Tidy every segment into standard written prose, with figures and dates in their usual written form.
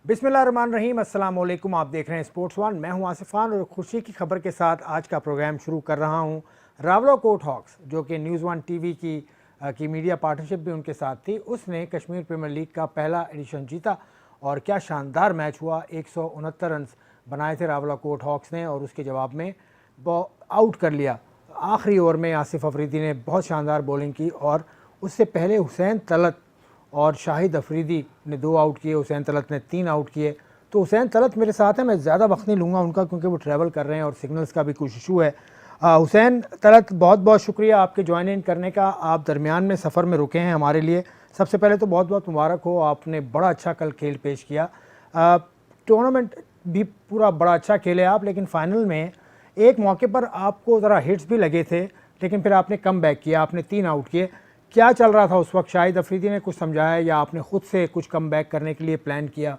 बिस्मिल्लाहिर्रहमानिर्रहीम, अस्सलाम वालेकुम। आप देख रहे हैं स्पोर्ट्स वन। मैं हूं आसिफ खान और खुशी की खबर के साथ आज का प्रोग्राम शुरू कर रहा हूं। रावलाकोट हॉक्स, जो कि न्यूज़ वन टीवी की मीडिया पार्टनरशिप भी उनके साथ थी, उसने कश्मीर प्रीमियर लीग का पहला एडिशन जीता और क्या शानदार मैच हुआ। 169 रन बनाए थे रावलाकोट हॉक्स ने और उसके जवाब में आउट कर लिया। आखिरी ओवर में आसिफ अफरीदी ने बहुत शानदार बॉलिंग की और उससे पहले हुसैन तलत और शाहिद अफरीदी ने 2 आउट किए, हुसैन तलत ने 3 आउट किए। तो हुसैन तलत मेरे साथ हैं, मैं ज़्यादा वक्त नहीं लूँगा उनका क्योंकि वो ट्रैवल कर रहे हैं और सिग्नल्स का भी कुछ इशू है। हुसैन तलत, बहुत बहुत शुक्रिया आपके ज्वाइन इन करने का। आप दरमियान में सफ़र में रुके हैं हमारे लिए। सबसे पहले तो बहुत बहुत मुबारक हो, आपने बड़ा अच्छा कल खेल पेश किया। टूर्नामेंट भी पूरा बड़ा अच्छा खेले आप, लेकिन फाइनल में एक मौके पर आपको ज़रा हिट्स भी लगे थे, लेकिन फिर आपने कम बैक किया, आपने 3 आउट किए। क्या चल रहा था उस वक्त? शाहिद अफरीदी ने कुछ समझाया या आपने खुद से कुछ कम बैक करने के लिए प्लान किया?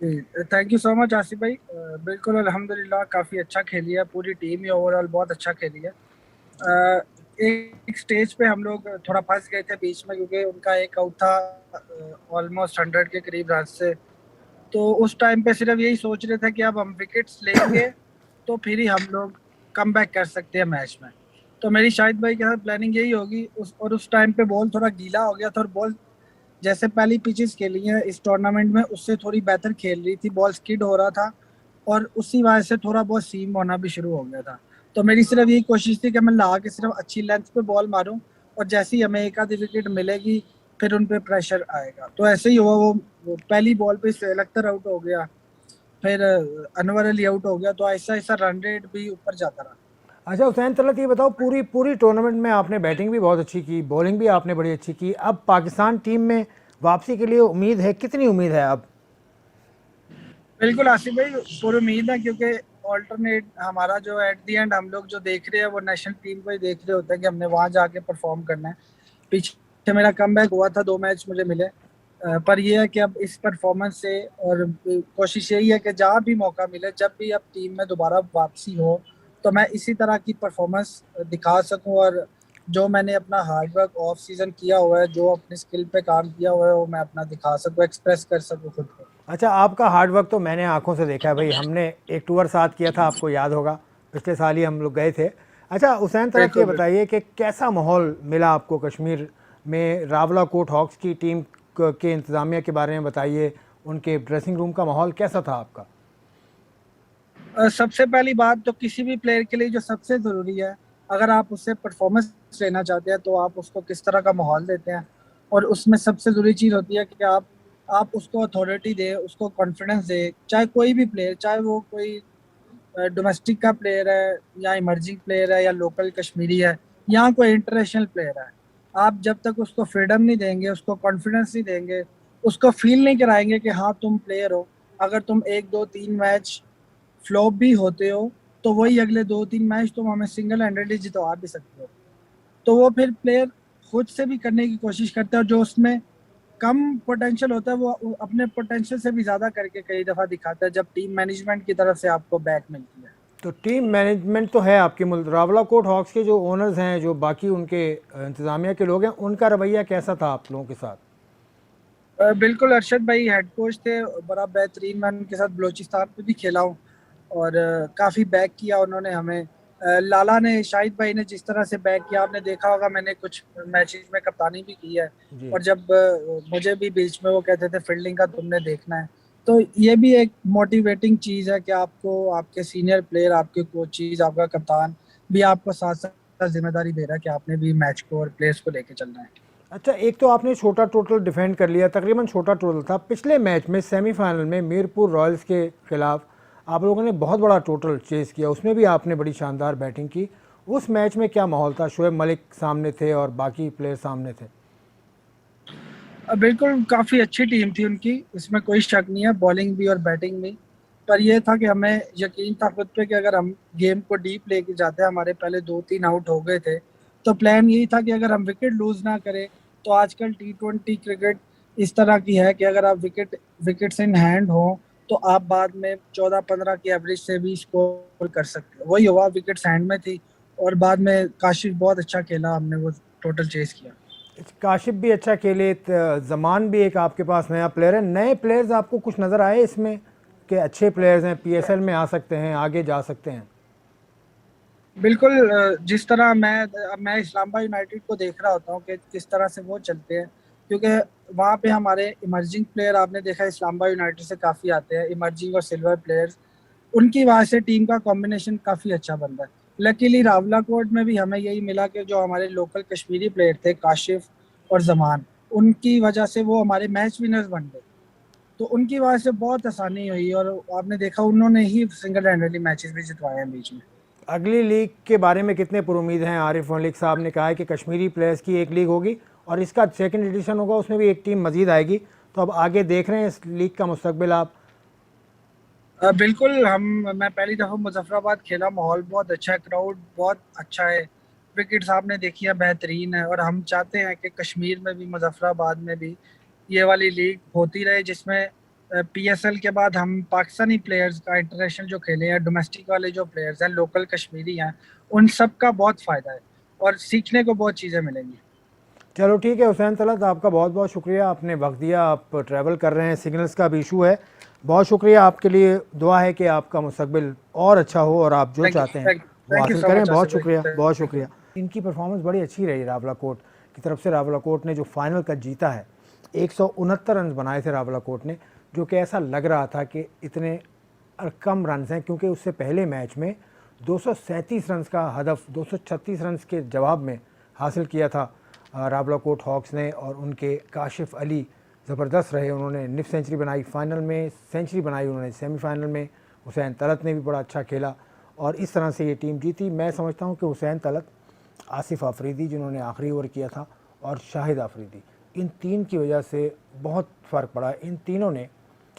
Thank you so much Asif भाई। बिल्कुल अल्हम्दुलिल्लाह काफ़ी अच्छा खेली है, पूरी टीम ही ओवरऑल बहुत अच्छा खेली है। एक स्टेज पे हम लोग थोड़ा फंस गए थे बीच में, क्योंकि उनका एक आउट था ऑलमोस्ट 100 के करीब रन से। तो उस टाइम पे सिर्फ यही सोच रहे थे कि अब हम विकेट्स लेंगे तो फिर ही हम लोग कम बैक कर सकते हैं मैच में। तो मेरी शाहिद भाई के साथ प्लानिंग यही होगी। उस टाइम पे बॉल थोड़ा गीला हो गया था, और बॉल जैसे पहली पिचेस खेली हैं इस टूर्नामेंट में उससे थोड़ी बेहतर खेल रही थी, बॉल स्किड हो रहा था और उसी वजह से थोड़ा बहुत सीम होना भी शुरू हो गया था। तो मेरी सिर्फ यही कोशिश थी कि मैं ला के सिर्फ अच्छी लेंथ पे बॉल मारूं, और जैसे ही हमें एक आधी विकेट मिलेगी फिर उन पे प्रेशर आएगा। तो ऐसे ही हुआ। वो पहली बॉल पे सोहेल अख्तर आउट हो गया, फिर अनवर अली आउट हो गया, तो ऐसा ऐसा रन रेट भी ऊपर जाता रहा। अच्छा हुसैन तलत, ये बताओ, पूरी पूरी टूर्नामेंट में आपने बैटिंग भी बहुत अच्छी की, बॉलिंग भी आपने बड़ी अच्छी की। अब पाकिस्तान टीम में वापसी के लिए उम्मीद है? कितनी उम्मीद है अब? बिल्कुल आसिफ भाई, पूरी उम्मीद है, क्योंकि ऑल्टरनेट हमारा जो एट दी एंड हम लोग जो देख रहे हैं वो नेशनल टीम को ही देख रहे होते हैं कि हमने वहां जाके परफॉर्म करना है। पीछे मेरा कमबैक हुआ था, 2 मैच मुझे मिले। पर यह है कि अब इस परफॉर्मेंस से, और कोशिश यही है कि जहाँ भी मौका मिले, जब भी अब टीम में दोबारा वापसी हो, तो मैं इसी तरह की परफॉर्मेंस दिखा सकूं, और जो मैंने अपना हार्डवर्क ऑफ सीजन किया हुआ है, जो अपनी स्किल पे काम किया हुआ है, वो मैं अपना दिखा सकूं, एक्सप्रेस कर सकूं खुद को। अच्छा, आपका हार्डवर्क तो मैंने आंखों से देखा है भाई। हमने एक टूर साथ किया था, आपको याद होगा, पिछले साल ही हम लोग गए थे। अच्छा हुसैन तलत, ये बिल्कुल बिल्कुल। बताइए कि कैसा माहौल मिला आपको कश्मीर में? रावलाकोट हॉक्स की टीम के इंतज़ामिया के बारे में बताइए, उनके ड्रेसिंग रूम का माहौल कैसा था आपका? सबसे पहली बात तो किसी भी प्लेयर के लिए जो सबसे ज़रूरी है, अगर आप उससे परफॉर्मेंस लेना चाहते हैं तो आप उसको किस तरह का माहौल देते हैं। और उसमें सबसे ज़रूरी चीज़ होती है कि आप उसको अथॉरिटी दें, उसको कॉन्फिडेंस दें। चाहे कोई भी प्लेयर, चाहे वो कोई डोमेस्टिक का प्लेयर है या इमर्जिंग प्लेयर है या लोकल कश्मीरी है या कोई इंटरनेशनल प्लेयर है, आप जब तक उसको फ्रीडम नहीं देंगे, उसको कॉन्फिडेंस नहीं देंगे, उसको फील नहीं कराएंगे कि हाँ तुम प्लेयर हो। अगर तुम 1 2 3 मैच फ्लॉप भी होते हो, तो वही अगले 2 3 मैच तुम हमें सिंगल हैंडेडली जितवा भी सकते हो। तो वो फिर प्लेयर खुद से भी करने की कोशिश करता है, और जो उसमें कम पोटेंशियल होता है वो अपने पोटेंशियल से भी ज्यादा करके कई दफा दिखाता है, जब टीम मैनेजमेंट की तरफ से आपको बैक मिलती है। तो टीम मैनेजमेंट तो है आपके मुल्क। रावलाकोट हॉक्स के जो ओनर्स हैं, जो बाकी उनके इंतज़ामिया के लोग हैं, उनका रवैया कैसा था आप लोगों के साथ? बिल्कुल, अरशद भाई हेड कोच थे, बड़ा बेहतरीन। मैं उनके साथ बलोचिस्तान पे भी खेला हूँ, और काफ़ी बैक किया उन्होंने हमें। लाला ने, शाहिद भाई ने जिस तरह से बैक किया, आपने देखा होगा, मैंने कुछ मैचेस में कप्तानी भी की है। जी। और जब मुझे भी बीच में वो कहते थे फील्डिंग का तुमने देखना है, तो ये भी एक मोटिवेटिंग चीज़ है कि आपको आपके सीनियर प्लेयर, आपके कोचेज, आपका कप्तान भी आपको साथ साथ जिम्मेदारी दे रहा है कि आपने भी मैच को और प्लेयर्स को लेके चलना है। अच्छा, एक तो आपने छोटा टोटल डिफेंड कर लिया, तकरीबन छोटा टोटल था। पिछले मैच में सेमीफाइनल में मीरपुर रॉयल्स के खिलाफ आप लोगों ने बहुत बड़ा टोटल चेस किया, उसमें भी आपने बड़ी शानदार बैटिंग की। उस मैच में क्या माहौल था? शोएब मलिक सामने थे और बाकी प्लेयर सामने थे। बिल्कुल, काफ़ी अच्छी टीम थी उनकी, इसमें कोई शक नहीं है, बॉलिंग भी और बैटिंग भी। पर यह था कि हमें यकीन था खुद पे कि अगर हम गेम को डीप लेके जाते हैं, हमारे पहले 2 3 आउट हो गए थे, तो प्लान यही था कि अगर हम विकेट लूज ना करें। तो आजकल T20 क्रिकेट इस तरह की है कि अगर आप विकेट्स इन हैंड हो, तो आप बाद में 14 15 की एवरेज से भी स्कोर कर सकते हो। वही हुआ, विकेट्स हैंड में थी, और बाद में काशिफ बहुत अच्छा खेला, हमने वो टोटल चेस किया। काशिफ भी अच्छा खेले, जमान भी एक आपके पास नया प्लेयर है। नए प्लेयर्स आपको कुछ नज़र आए इसमें कि अच्छे प्लेयर्स हैं, पीएसएल में आ सकते हैं, आगे जा सकते हैं? बिल्कुल। जिस तरह मैं इस्लामाबाद यूनाइटेड को देख रहा होता हूँ कि किस तरह से वो चलते हैं, क्योंकि वहाँ पे हमारे इमर्जिंग प्लेयर आपने देखा इस्लामाबाद यूनाइटेड से काफ़ी आते हैं, इमर्जिंग और सिल्वर प्लेयर्स। उनकी वजह से टीम का कॉम्बिनेशन काफ़ी अच्छा बन रहा है। लकीली रावलाकोट में भी हमें यही मिला कि जो हमारे लोकल कश्मीरी प्लेयर थे काशिफ और जमान, उनकी वजह से वो हमारे मैच विनर्स बन गए। तो उनकी वजह से बहुत आसानी हुई और आपने देखा उन्होंने ही सिंगल हैंडेडली मैचेस भी जितवाए हैं बीच में। अगली लीग के बारे में कितने पुरुमीद हैं? आरिफ मलिक साहब ने कहा है कि कश्मीरी प्लेयर्स की एक लीग होगी और इसका सेकंड एडिशन होगा, उसमें भी एक टीम मजीद आएगी। तो अब आगे देख रहे हैं इस लीग का मुस्तकबिल आप? बिल्कुल। मैं पहली दफ़ा मुजफ्फराबाद खेला, माहौल बहुत अच्छा है, क्राउड बहुत अच्छा है, विकेट्स आपने देखी है बेहतरीन है। और हम चाहते हैं कि कश्मीर में भी मुजफ्फराबाद में भी ये वाली लीग होती रहे, जिसमें पीएसएल के बाद हम पाकिस्तानी प्लेयर्स का इंटरनेशनल जो खेले हैं, डोमेस्टिक वाले जो प्लेयर्स हैं, लोकल कश्मीरी हैं, उन सब का बहुत फ़ायदा है और सीखने को बहुत चीज़ें मिलेंगी। चलो ठीक है हुसैन तलत, आपका बहुत बहुत शुक्रिया, आपने वक्त दिया। आप ट्रैवल कर रहे हैं, सिग्नल्स का भी इशू है। बहुत शुक्रिया, आपके लिए दुआ है कि आपका मुस्तकबिल और अच्छा हो और आप जो चाहते हैं वो थैंक यू हासिल सो करें। मच बहुत आसिफ शुक्रिया, भाई। बहुत शुक्रिया। इनकी परफॉर्मेंस बड़ी अच्छी रही रावलाकोट की तरफ से। रावलाकोट ने जो फाइनल का जीता है, 169 रन बनाए थे रावलाकोट ने, जो कि ऐसा लग रहा था कि इतने कम रन हैं, क्योंकि उससे पहले मैच में 237 रन का हदफ 236 रन के जवाब में हासिल किया था रावलाकोट हॉक्स ने। और उनके काशिफ अली ज़बरदस्त रहे, उन्होंने निफ सेंचुरी बनाई, फाइनल में सेंचुरी बनाई उन्होंने सेमीफाइनल में। हुसैन तलत ने भी बड़ा अच्छा खेला और इस तरह से ये टीम जीती। मैं समझता हूँ कि हुसैन तलत, आसिफ आफरीदी जिन्होंने आखिरी ओवर किया था, और शाहिद आफरीदी, इन तीन की वजह से बहुत फ़र्क पड़ा। इन तीनों ने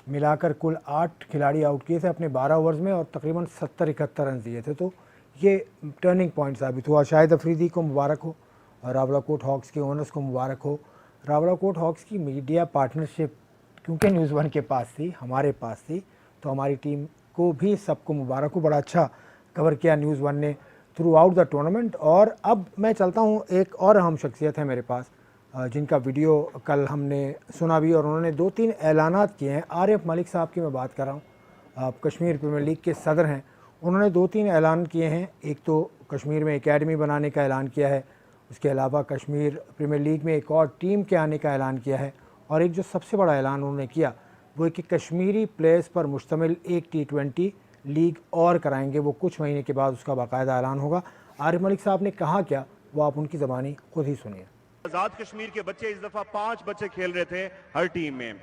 मिलाकर कुल 8 खिलाड़ी आउट किए थे अपने 12 ओवर्स में और तकरीबन 70-71 रन दिए थे। तो ये टर्निंग पॉइंट साबित हुआ। शाहिद अफरीदी को मुबारक हो और रावलाकोट हॉक्स के ओनर्स को मुबारक हो। रावलाकोट हॉक्स की मीडिया पार्टनरशिप क्योंकि न्यूज़ वन के पास थी, हमारे पास थी, तो हमारी टीम को भी सबको मुबारक हो। बड़ा अच्छा कवर किया न्यूज़ वन ने थ्रू आउट द टूर्नामेंट। और अब मैं चलता हूँ, एक और अहम शख्सियत है मेरे पास जिनका वीडियो कल हमने सुना भी और उन्होंने 2-3 ऐलानात किए हैं। आरिफ मलिक साहब की मैं बात कर रहा हूँ, आप कश्मीर प्रीमियर लीग के सदर हैं। उन्होंने 2-3 ऐलान किए हैं। एक तो कश्मीर में एकेडमी बनाने का ऐलान किया है, उसके अलावा कश्मीर प्रीमियर लीग में एक और टीम के आने का ऐलान किया है, और एक जो सबसे बड़ा ऐलान उन्होंने किया वो है कि कश्मीरी प्लेयर्स पर मुश्तमिल एक T20 लीग और कराएंगे। वो कुछ महीने के बाद उसका बाकायदा ऐलान होगा। आरिफ मलिक साहब ने कहा क्या, वो आप उनकी ज़बानी खुद ही सुनिए। आजाद कश्मीर के बच्चे, इस दफा 5 बच्चे खेल रहे थे हर टीम में।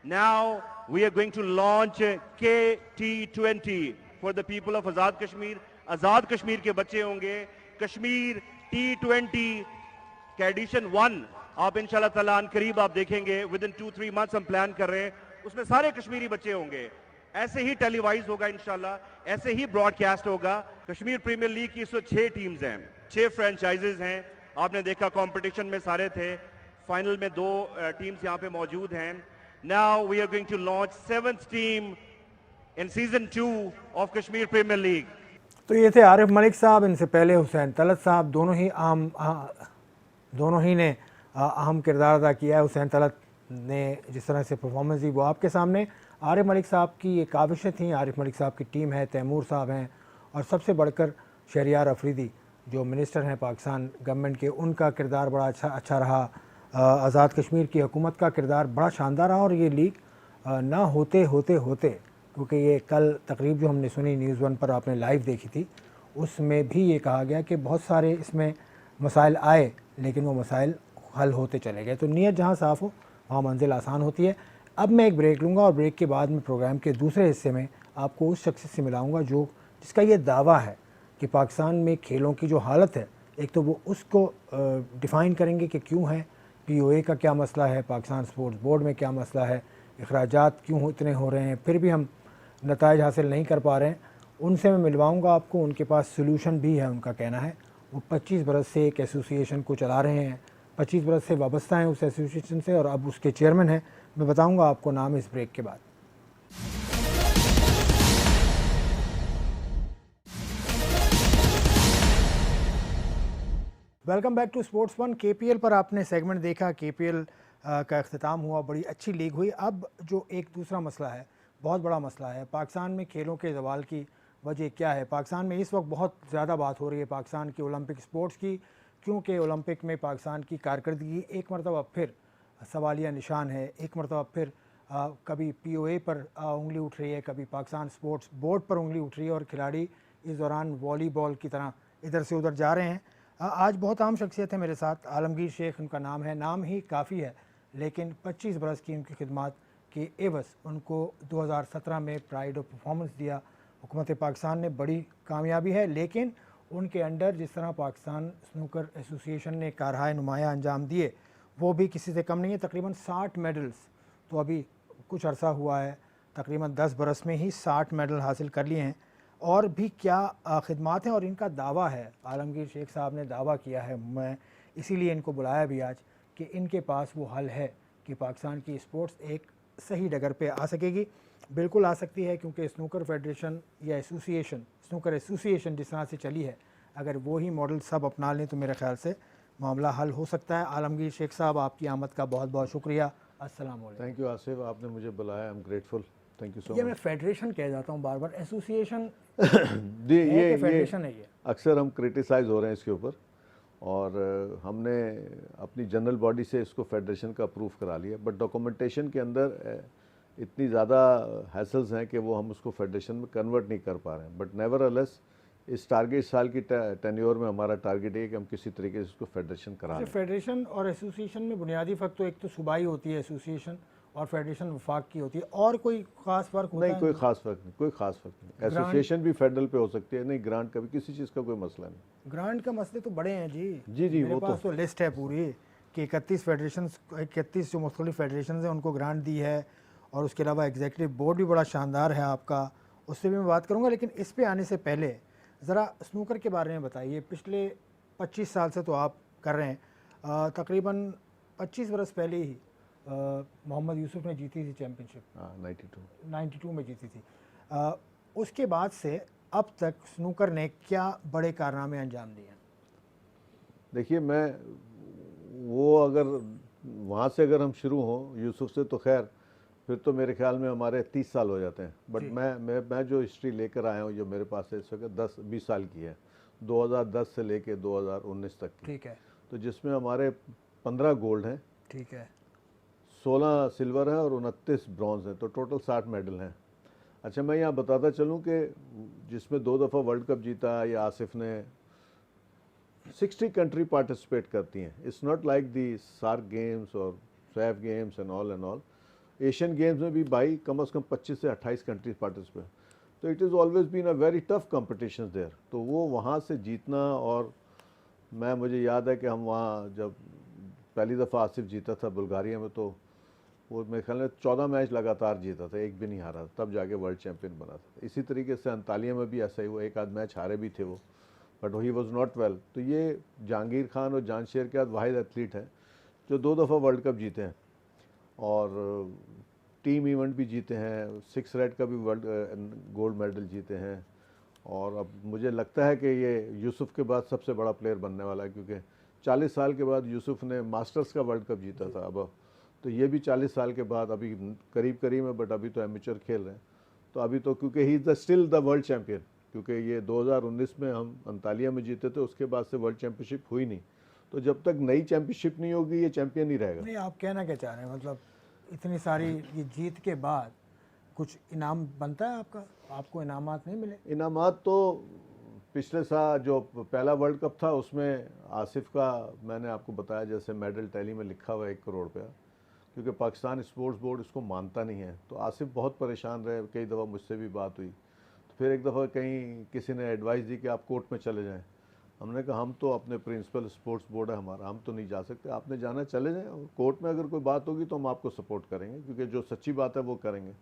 Now we are going to launch KT20 for the people of Azad Kashmir. Azad Kashmir के बच्चे होंगे। कश्मीर T20 का एडिशन 1 आप इंशाल्लाह ताला करीब आप देखेंगे, विद इन 2-3 मंथ्स हम प्लान कर रहे हैं। उसमें सारे कश्मीरी बच्चे होंगे। ऐसे ही टेलीवाइज होगा इंशाल्लाह, ऐसे ही ब्रॉडकास्ट होगा। कश्मीर प्रीमियर लीग की 106 टीम्स हैं, 6 फ्रेंचाइजेज हैं। आपने देखा कंपटीशन में सारे थे, फाइनल में 2 टीम्स यहाँ पे मौजूद हैं। Now we are going to launch 7th team in season 2 of Kashmir premier league. तो ये थे आरिफ मलिक साहब, इनसे पहले हुसैन तलत साहब। दोनों ही ने अहम किरदार अदा किया है। हुसैन तलत ने जिस तरह से परफॉर्मेंस दी वो आपके सामने। आरिफ मलिक साहब की ये काविशें थी। आरिफ मलिक साहब की टीम है, तैमूर साहब हैं, और सबसे बढ़कर शहरियार अफरीदी जो मिनिस्टर हैं पाकिस्तान गवर्नमेंट के, उनका किरदार बड़ा अच्छा रहा। आज़ाद कश्मीर की हुकूमत का किरदार बड़ा शानदार रहा। और ये लीग ना होते क्योंकि ये कल तकरीब जो हमने सुनी न्यूज़ वन पर, आपने लाइव देखी थी, उसमें भी ये कहा गया कि बहुत सारे इसमें मसाइल आए लेकिन वो मसाइल हल होते चले गए। तो नीयत जहाँ साफ़ हो वहाँ मंजिल आसान होती है। अब मैं एक ब्रेक लूँगा और ब्रेक के बाद में प्रोग्राम के दूसरे हिस्से में आपको उस शख्स से मिलाऊँगा जिसका ये दावा है कि पाकिस्तान में खेलों की जो हालत है, एक तो वो उसको डिफ़ाइन करेंगे कि क्यों है, POA का क्या मसला है, पाकिस्तान स्पोर्ट्स बोर्ड में क्या मसला है, अखराजात क्यों इतने हो रहे हैं, फिर भी हम नताइज हासिल नहीं कर पा रहे हैं। उनसे मैं मिलवाऊँगा आपको। उनके पास सोल्यूशन भी है। उनका कहना है वो 25 बरस से एक एसोसिएशन को चला रहे हैं, 25 बरस से वाबस्ता हैं उस एसोसिएशन से, और अब उसके चेयरमैन हैं। मैं बताऊँगा आपको नाम इस ब्रेक के बाद। Welcome back to sports one. KPL पर आपने सेगमेंट देखा, केपीएल का अख्ताम हुआ, बड़ी अच्छी लीग हुई। अब जो एक दूसरा मसला है, बहुत बड़ा मसला है, पाकिस्तान में खेलों के ज़वाल की वजह क्या है। पाकिस्तान में इस वक्त बहुत ज़्यादा बात हो रही है पाकिस्तान की ओलंपिक स्पोर्ट्स की, क्योंकि ओलंपिक में पाकिस्तान की कारकर्दगी एक मरतबा फिर सवालिया निशान है। एक मरतबा फिर कभी पीओए पर उंगली उठ रही है, कभी पाकिस्तान स्पोर्ट्स बोर्ड पर उंगली उठ रही है और खिलाड़ी इस दौरान वॉलीबॉल की तरह इधर से उधर जा रहे हैं। आज बहुत आम शख्सियत है मेरे साथ, आलमगीर शेख उनका नाम है। नाम ही काफ़ी है, लेकिन 25 बरस की उनकी खिदमत के एवज़ उनको 2017 में प्राइड ऑफ परफॉर्मेंस दिया हुकूमत पाकिस्तान ने। बड़ी कामयाबी है, लेकिन उनके अंडर जिस तरह पाकिस्तान स्नूकर एसोसिएशन ने कारहाय नुमाया अंजाम दिए, वो भी किसी से कम नहीं है। तकरीबन 60 मेडल्स, तो अभी कुछ अरसा हुआ है, तकरीबन 10 बरस में ही 60 मेडल हासिल कर लिए हैं। और भी क्या खिदमात हैं, और इनका दावा है, आलमगीर शेख साहब ने दावा किया है, मैं इसीलिए इनको बुलाया भी आज, कि इनके पास वो हल है कि पाकिस्तान की स्पोर्ट्स एक सही डगर पे आ सकेगी। बिल्कुल आ सकती है, क्योंकि स्नूकर फेडरेशन या एसोसिएशन, स्नूकर एसोसिएशन जिस तरह से चली है, अगर वो ही मॉडल सब अपना लें तो मेरे ख्याल से मामला हल हो सकता है। आलमगीर शेख साहब, आपकी आमद का बहुत बहुत शुक्रिया। अस्सलाम वालेकुम। थैंक यू आसिफ, आपने मुझे बुलाया, I am grateful, thank you so ये मैं मच। फेडरेशन कह जाता हूँ बार बार, एसोसिएशन ये फेडरेशन है ये। अक्सर हम क्रिटिसाइज़ हो रहे हैं इसके ऊपर, और हमने अपनी जनरल बॉडी से इसको फेडरेशन का अप्रूव करा लिया, बट डॉक्यूमेंटेशन के अंदर इतनी ज़्यादा हैसल्स हैं कि वो हम उसको फेडरेशन में कन्वर्ट नहीं कर पा रहे हैं। बट नेवरलेस इस टारगेट साल की टेन्योर में हमारा टारगेट है कि हम किसी तरीके से इसको फेडरेशन करा लें। फेडरेशन और एसोसिएशन में बुनियादी फ़र्क तो एक तो सूबाई होती है एसोसिएशन, और फेडरेशन वफाक की होती है, और कोई ख़ास फ़र्क होता नहीं, है? कोई ख़ास फ़र्क नहीं, कोई ख़ास फ़र्क नहीं। एसोसिएशन भी फेडरल पे हो सकती है, नहीं ग्रांट का भी, किसी चीज़ का कोई मसला नहीं। ग्रांट का मसले तो बड़े हैं जी। जी, मेरे वो पास तो लिस्ट है पूरी कि 31 फेडरेशन, 31 जो मुख्तलिफ फेडरेशन हैं उनको ग्रांट दी है, और उसके अलावा एग्जीक्यूटिव बोर्ड भी बड़ा शानदार है आपका, उससे भी मैं बात करूँगा। लेकिन इस पे आने से पहले ज़रा स्नूकर के बारे में बताइए। पिछले 25 साल से तो आप कर रहे हैं, तकरीबन 25 बरस पहले ही मोहम्मद यूसुफ ने जीती थी चैम्पियनशिप। हाँ, 92 में जीती थी। उसके बाद से अब तक स्नूकर ने क्या बड़े कारनामे अंजाम दिए हैं? देखिए, मैं वो अगर वहाँ से अगर हम शुरू हों यूसुफ से, तो खैर फिर तो मेरे ख्याल में हमारे 30 साल हो जाते हैं। बट मैं जो हिस्ट्री लेकर आया हूँ, जो मेरे पास है इस वक्त 10-20 साल की है, 2010 से लेके 2019 तक की। ठीक है। तो जिसमें हमारे 15 गोल्ड हैं, ठीक है। 16 सिल्वर हैं और 29 ब्रॉन्ज हैं, तो टोटल 60 मेडल हैं। अच्छा, मैं यहाँ बताता चलूँ कि जिसमें 2 दफ़ा वर्ल्ड कप जीता या आसिफ ने, 60 कंट्री पार्टिसिपेट करती हैं। It's not like the SAARC games or SAFF games and all. Asian games में भी भाई कम से कम 25 से 28 कंट्रीज पार्टिसिपेट। तो it is always been a very tough competition there. तो वो वहाँ से जीतना, और मुझे याद है कि हम वहाँ जब पहली दफ़ा आसिफ जीता था बुल्गारिया में, तो वो मेरे ख्याल में 14 मैच लगातार जीता था, एक भी नहीं हारा, तब जाके वर्ल्ड चैम्पियन बना था। इसी तरीके से अंतालिया में भी ऐसा ही हुआ, एक आध मैच हारे भी थे वो, but he was not well. तो ये जहांगीर खान और जानशेर के बाद वाहिद एथलीट हैं जो 2 दफ़ा वर्ल्ड कप जीते हैं, और टीम इवेंट भी जीते हैं, 6 रेड का भी वर्ल्ड गोल्ड मेडल जीते हैं। और अब मुझे लगता है कि ये यूसुफ के बाद सबसे बड़ा प्लेयर बनने वाला है, क्योंकि 40 साल के बाद यूसुफ ने मास्टर्स का वर्ल्ड कप जीता था। अब तो ये भी 40 साल के बाद अभी करीब करीब है, बट अभी तो एमेचर खेल रहे हैं। तो अभी तो क्योंकि he is still the world champion, क्योंकि ये 2019 में हम अंतालिया में जीते थे, उसके बाद से वर्ल्ड चैम्पियनशिप हुई नहीं। तो जब तक नई चैम्पियनशिप नहीं होगी, ये चैम्पियन नहीं रहेगा। नहीं, आप कहना क्या चाह रहे हैं? मतलब इतनी सारी ये जीत के बाद कुछ इनाम बनता है आपका? आपको इनामात नहीं मिले? इनामात तो पिछले साल जो पहला वर्ल्ड कप था उसमें आसिफ का, मैंने आपको बताया जैसे मेडल टैली में लिखा हुआ 1 करोड़ रुपया, क्योंकि पाकिस्तान स्पोर्ट्स बोर्ड इसको मानता नहीं है। तो आसिफ बहुत परेशान रहे, कई दफ़ा मुझसे भी बात हुई। तो फिर एक दफ़ा कहीं किसी ने एडवाइस दी कि आप कोर्ट में चले जाएं। हमने कहा हम तो अपने प्रिंसिपल स्पोर्ट्स बोर्ड है हमारा, हम तो नहीं जा सकते, आपने जाना चले जाएं, और कोर्ट में अगर कोई बात होगी तो हम आपको सपोर्ट करेंगे, क्योंकि जो सच्ची बात है वो करेंगे।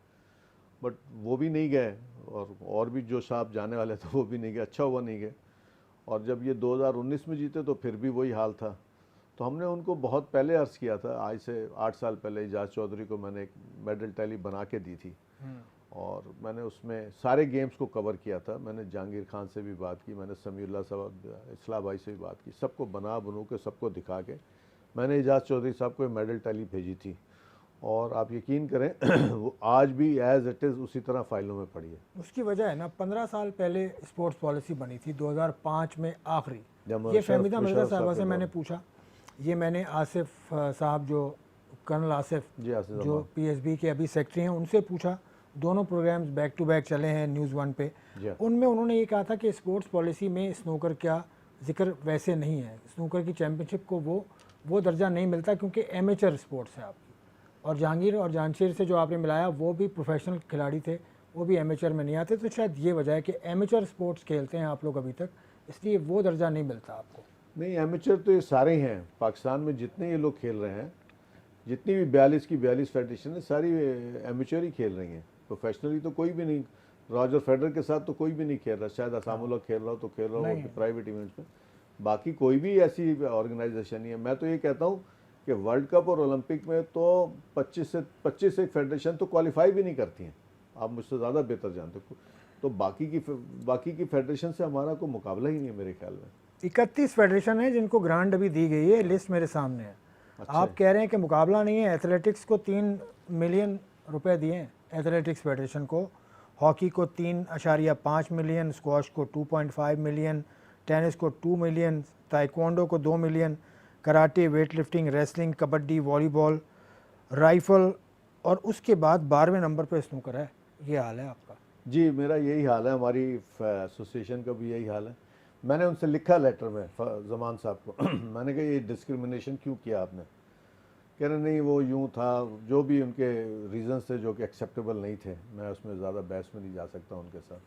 बट वो भी नहीं गए, और भी जो साहब जाने वाले थे वो भी नहीं गए। अच्छा हुआ नहीं गए। और जब ये 2019 में जीते तो फिर भी वही हाल था। तो हमने उनको बहुत पहले अर्ज़ किया था, आज से 8 साल पहले एजाज चौधरी को मैंने एक मेडल टैली बना के दी थी और मैंने उसमें सारे गेम्स को कवर किया था। मैंने जहांगीर खान से भी बात की, मैंने समीउल्लाह साहब इस्लाह भाई से भी बात की, सबको बनू के सबको दिखा के मैंने एजाज चौधरी साहब को मेडल टैली भेजी थी और आप यकीन करें वो आज भी एज इट इज़ उसी तरह फाइलों में पड़ी है। उसकी वजह है ना, 15 साल पहले स्पोर्ट्स पॉलिसी बनी थी 2005 में आखिरी। जब ये शरफ- फहमीदा मिर्ज़ा मुशर्रफ साहबा साहब से के मैंने दौर- पूछा, ये मैंने आसिफ साहब जो कर्नल आसिफ जी आसिफ जो पीएसबी के अभी सेक्रेटरी हैं उनसे पूछा, दोनों प्रोग्राम्स बैक टू बैक चले हैं न्यूज़ 1 पे। जी। उनमें उन्होंने ये कहा था कि स्पोर्ट्स पॉलिसी में स्नूकर का जिक्र वैसे नहीं है, स्नूकर की चैम्पियनशिप को वो दर्जा नहीं मिलता क्योंकि एमेचर स्पोर्ट्स है आपकी। और जहांगीर और जानशीर से जो आपने मिलाया वो भी प्रोफेशनल खिलाड़ी थे, वो भी एमेचर में नहीं आते, तो शायद ये वजह है कि एमेचर स्पोर्ट्स खेलते हैं आप लोग अभी तक, इसलिए वो दर्जा नहीं मिलता आपको। नहीं, एमेचर तो ये सारे ही हैं पाकिस्तान में, जितने ये लोग खेल रहे हैं, जितनी भी 42 की 42 फेडरेशन है, सारी एमेचर ही खेल रही हैं। प्रोफेशनली तो कोई भी नहीं, रॉजर फेडरर के साथ तो कोई भी नहीं खेल रहा, शायद असामुल्लाह खेल रहा हो तो खेल रहा हो प्राइवेट इवेंट्स में, बाकी कोई भी ऐसी ऑर्गेनाइजेशन नहीं है। मैं तो ये कहता हूँ कि वर्ल्ड कप और ओलंपिक में तो 25 एक फेडरेशन तो क्वालिफाई भी नहीं करती हैं, आप मुझसे ज़्यादा बेहतर जानते हो। तो बाकी की फेडरेशन से हमारा कोई मुकाबला ही नहीं है मेरे ख्याल में। 31 फेडरेशन है जिनको ग्रांट अभी दी गई है, लिस्ट मेरे सामने है। अच्छा। आप कह रहे हैं कि मुकाबला नहीं है। एथलेटिक्स को 3 मिलियन रुपए दिए हैं एथलेटिक्स फेडरेशन को, हॉकी को 3.5 मिलियन, स्क्वॉश को 2.5 मिलियन, टेनिस को 2 मिलियन, ताइक्वांडो को 2 million, karate, weight lifting, wrestling, kabaddi, volleyball, rifle, और उसके बाद 12वें नंबर पर स्नूकर है। ये हाल है आपका। जी, मेरा यही हाल है, हमारी एसोसिएशन का भी यही हाल है। मैंने उनसे लिखा लेटर में जमान साहब को मैंने कहा ये डिस्क्रिमिनेशन क्यों किया आपने? कह रहे नहीं वो यूँ था, जो भी उनके रीज़न्स थे जो कि एक्सेप्टेबल नहीं थे, मैं उसमें ज़्यादा बहस में नहीं जा सकता उनके साथ,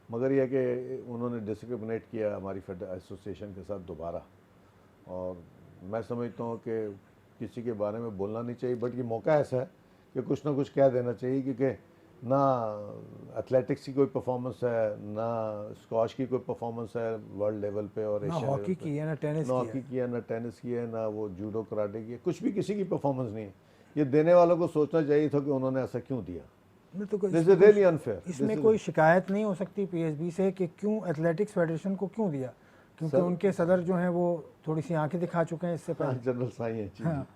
मगर यह कि उन्होंने डिस्क्रिमिनेट किया हमारी एसोसिएशन के साथ दोबारा। और मैं समझता हूँ कि किसी के बारे में बोलना नहीं चाहिए, बट ये मौका ऐसा है कि कुछ ना कुछ कह देना चाहिए, क्योंकि ना एथलेटिक्स की कोई परफॉर्मेंस है, ना स्क्वॉश की कोई परफॉर्मेंस है वर्ल्ड लेवल पे, और ना एशियन हॉकी की है, ना टेनिस की है। हॉकी की है, ना टेनिस की है, ना वो जूडो कराटे की है, कुछ भी किसी की परफॉर्मेंस नहीं है। ये देने वालों को सोचना चाहिए था कि उन्होंने ऐसा क्यों दिया। नहीं तो दिस इज रियली अनफेयर। इसमें कोई शिकायत नहीं हो सकती पीएसबी से कि क्यों एथलेटिक्स फेडरेशन को क्यों दिया? क्योंकि उनके सदर जो हैं वो थोड़ी सी आंखें दिखा चुके हैं इससे पहले। जनरल साई है जी। हाँ।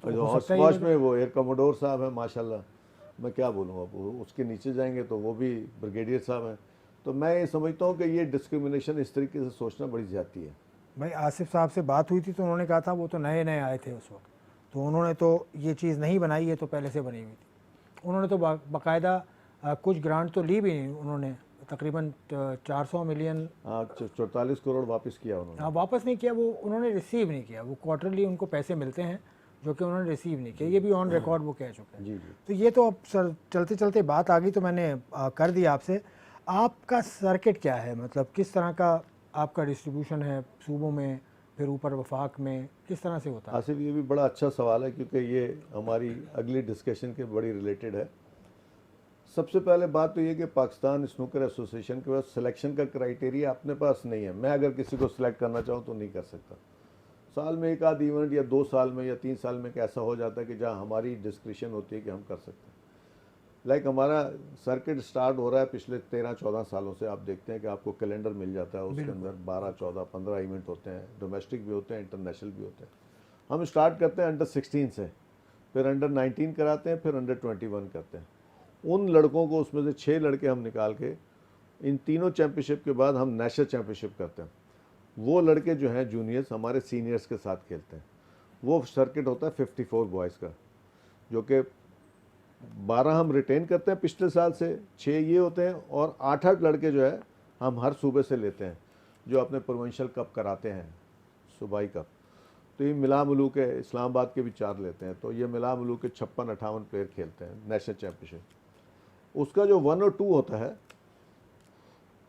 और जो स्क्वॉश में वो एयर कमोडोर साहब है, माशाल्लाह, मैं क्या बोलूँ, अब उसके नीचे जाएंगे तो वो भी ब्रिगेडियर साहब हैं। तो मैं ये समझता हूँ कि ये डिस्क्रिमिनेशन इस तरीके से सोचना बड़ी ज़्यादती है। भाई आसिफ साहब से बात हुई थी तो उन्होंने कहा था वो तो नए नए आए थे उस वक्त, तो उन्होंने तो ये चीज़ नहीं बनाई, ये तो पहले से बनी हुई थी। उन्होंने तो बाकायदा कुछ ग्रांट तो ली भी नहीं उन्होंने, तकरीबन 400 मिलियन 44 करोड़ वापस किया उन्होंने। वापस नहीं किया, वो उन्होंने रिसीव नहीं किया। वो क्वार्टरली उनको पैसे मिलते हैं जो कि उन्होंने रिसीव नहीं किया, ये भी ऑन रिकॉर्ड वो कह चुके हैं। जी जी। तो ये तो अब सर चलते चलते बात आ गई तो मैंने कर दिया आपसे। आपका सर्किट क्या है, मतलब किस तरह का आपका डिस्ट्रीब्यूशन है सूबों में, फिर ऊपर वफाक में, किस तरह से होता है? आसिफ, ये भी बड़ा अच्छा सवाल है, क्योंकि ये हमारी अगली डिस्कशन के बड़ी रिलेटेड है। सबसे पहले बात तो ये कि पाकिस्तान स्नूकर एसोसिएशन के पास सिलेक्शन का क्राइटेरिया अपने पास नहीं है। मैं अगर किसी को सिलेक्ट करना चाहूँ तो नहीं कर सकता। साल में एक आध इवेंट या 2 साल में या 3 साल में ऐसा हो जाता है कि जहाँ हमारी डिस्क्रिप्शन होती है कि हम कर सकते हैं। लाइक हमारा सर्किट स्टार्ट हो रहा है पिछले 13-14 सालों से। आप देखते हैं कि आपको कैलेंडर मिल जाता है, उसके अंदर 12, 14, 15 इवेंट होते हैं, डोमेस्टिक भी होते हैं, इंटरनेशनल भी होते हैं। हम स्टार्ट करते हैं अंडर 16 से, फिर अंडर 19 कराते हैं, फिर अंडर 21 करते हैं। उन लड़कों को, उसमें से 6 लड़के हम निकाल के इन तीनों चैम्पियनशिप के बाद हम नेशनल चैम्पियनशिप करते हैं। वो लड़के जो हैं जूनियर्स हमारे सीनियर्स के साथ खेलते हैं। वो सर्किट होता है 54 बॉयज़ का, जो कि 12 हम रिटेन करते हैं पिछले साल से, 6 ये होते हैं, और 8-8 लड़के जो है हम हर सूबे से लेते हैं जो अपने प्रोविंशियल कप कराते हैं, सूबाई कप। तो ये मिला मिलू के इस्लामाबाद के भी 4 लेते हैं, तो ये मिला मिलू के 56-58 प्लेयर खेलते हैं नेशनल चैम्पियनशिप। उसका जो 1 और 2 होता है